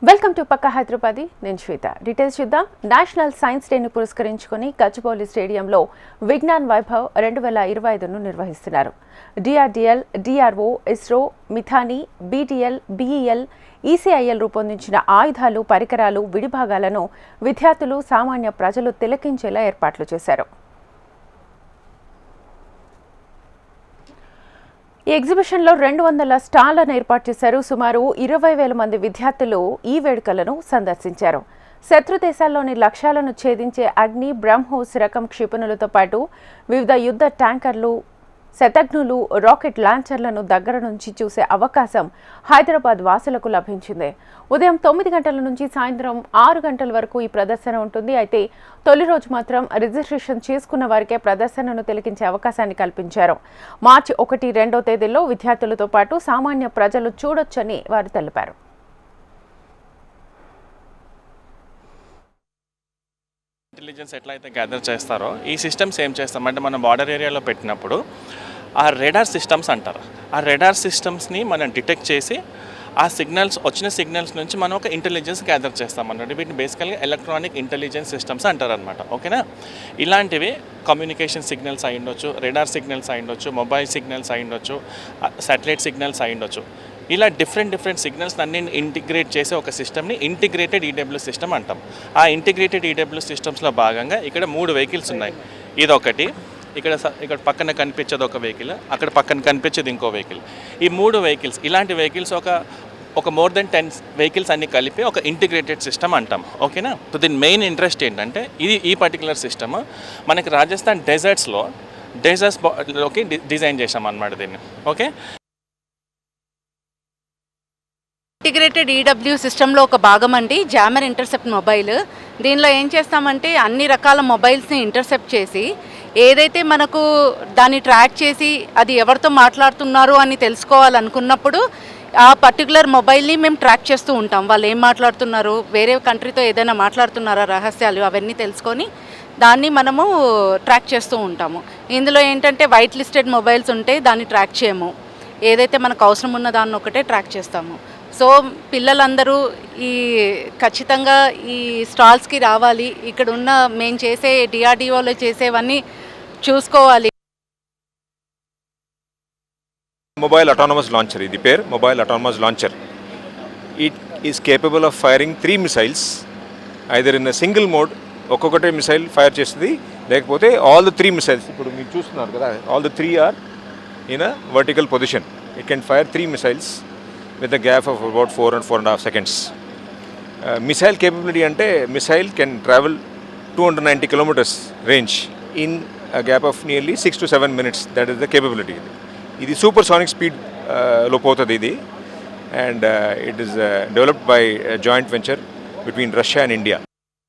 Welcome to పక్క హైదరాబాదీ నేను Shweta. Details చూద్దాం. నేషనల్ సైన్స్ డేని పురస్కరించుకుని గచ్చిబౌలి స్టేడియంలో విజ్ఞాన్ వైభవ్ 2025ను నిర్వహిస్తున్నారు. DRDL, DRO, ISRO, Midhani, BTL, BEL, ECIL రూపొందించిన ఆయుధాలు, పరికరాలు, విడిభాగాలను విద్యార్థులు, సామాన్య ప్రజలు తిలకించేలా ఏర్పాట్లు చేశారు. ఈ ఎగ్జిబిషన్లో 200 స్టాళ్లను ఏర్పాటు చేశారు. సుమారు 20,000 మంది విద్యార్థులు ఈ వేడుకలను సందర్శించారు. శత్రు దేశాల్లోని లక్ష్యాలను ఛేదించే అగ్ని, బ్రహ్మోస్ రకం క్షిపణులతో పాటు వివిధ యుద్ధ ట్యాంకర్లు, శతఘ్నులు, రాకెట్ లాంచర్లను దగ్గర నుంచి చూసే అవకాశం హైదరాబాద్ వాసులకు లభించింది. ఉదయం 9 గంటల నుంచి సాయంత్రం 6 గంటల వరకు ఈ ప్రదర్శన ఉంటుంది. అయితే తొలి రోజు మాత్రం రిజిస్ట్రేషన్ చేసుకున్న వారికే ప్రదర్శనను తిలకించే అవకాశాన్ని కల్పించారు. మార్చి 1, 2 తేదీల్లో విద్యార్థులతో పాటు సామాన్య ప్రజలు చూడొచ్చని వారు తెలిపారు. ఇంటెలిజెన్స్ ఎట్లయితే గ్యాదర్ చేస్తారో ఈ సిస్టమ్స్ ఏం చేస్తామంటే మనం బార్డర్ ఏరియాలో పెట్టినప్పుడు ఆ రెడార్ సిస్టమ్స్ అంటారు. ఆ రెడార్ సిస్టమ్స్ని మనం డిటెక్ట్ చేసి ఆ వచ్చిన సిగ్నల్స్ నుంచి మనం ఒక ఇంటెలిజెన్స్ గ్యాదర్ చేస్తామన్నట్టు. వీటిని బేసికల్గా ఎలక్ట్రానిక్ ఇంటెలిజెన్స్ సిస్టమ్స్ అంటారు అనమాట. ఓకేనా? ఇలాంటివి కమ్యూనికేషన్ సిగ్నల్స్ అయి ఉండొచ్చు, రెడార్ సిగ్నల్స్ అయి ఉండొచ్చు, మొబైల్ సిగ్నల్స్ అయి ఉండొచ్చు, శాటిలైట్ సిగ్నల్స్ అయి ఉండొచ్చు. ఇలా డిఫరెంట్ సిగ్నల్స్ అన్ని ఇంటిగ్రేట్ చేసే ఒక సిస్టమ్ని ఇంటిగ్రేటెడ్ ఈడబ్ల్యూ సిస్టమ్ అంటాం. ఆ ఇంటిగ్రేటెడ్ ఈడబ్ల్యూ సిస్టమ్స్లో భాగంగా ఇక్కడ 3 వెహికల్స్ ఉన్నాయి. ఇదొకటి, ఇక్కడ పక్కన కనిపించేది ఒక వెహికల్, అక్కడ పక్కన కనిపించేది ఇంకో వెహికల్. ఈ 3 వెహికల్స్, ఇలాంటి వెహికల్స్ ఒక మోర్ దెన్ 10 వెహికల్స్ అన్ని కలిపి ఒక ఇంటిగ్రేటెడ్ సిస్టమ్ అంటాం. ఓకేనా? సో దీని మెయిన్ ఇంట్రెస్ట్ ఏంటంటే ఈ పర్టికులర్ సిస్టమ్ మనకి రాజస్థాన్ డెజర్ట్స్లోకి డిజైన్ చేసాం అన్నమాట దీన్ని. ఓకే, ఇంటిగ్రేటెడ్ ఈడబ్ల్యూ సిస్టంలో ఒక భాగం అండి జామర్ ఇంటర్సెప్ట్ మొబైల్. దీనిలో ఏం చేస్తామంటే అన్ని రకాల మొబైల్స్ని ఇంటర్సెప్ట్ చేసి ఏదైతే మనకు దాన్ని ట్రాక్ చేసి అది ఎవరితో మాట్లాడుతున్నారు అని తెలుసుకోవాలనుకున్నప్పుడు ఆ పర్టికులర్ మొబైల్ని మేము ట్రాక్ చేస్తూ ఉంటాం. వాళ్ళు ఏం మాట్లాడుతున్నారు, వేరే కంట్రీతో ఏదైనా మాట్లాడుతున్నారా, రహస్యాలు అవన్నీ తెలుసుకొని దాన్ని మనము ట్రాక్ చేస్తూ ఉంటాము. ఇందులో ఏంటంటే వైట్ లిస్టెడ్ మొబైల్స్ ఉంటే దాన్ని ట్రాక్ చేయము, ఏదైతే మనకు అవసరం ఉన్న దాన్ని ఒకటే ట్రాక్ చేస్తాము. సో పిల్లలందరూ ఖచ్చితంగా ఈ స్టాల్స్కి రావాలి, ఇక్కడ ఉన్న మేము చేసే డిఆర్డిఓలో చేసేవన్నీ చూసుకోవాలి. Mobile autonomous launcher, ఇది పేరు mobile autonomous launcher. It is capable of firing 3 missiles either in a single mode, ఒక్కొక్కటే మిసైల్ ఫైర్ చేస్తుంది, లేకపోతే all the 3 missiles, ఇప్పుడు మీరు చూస్తున్నారు కదా, all the 3 are in a vertical position. It can fire 3 missiles with a gap of about 4 and 4.5 seconds. Missile capability ante missile can travel 290 kilometers range in a gap of nearly 6 to 7 minutes. That is the capability. Idi supersonic speed lo potadi idi, and it is developed by a joint venture between Russia and India.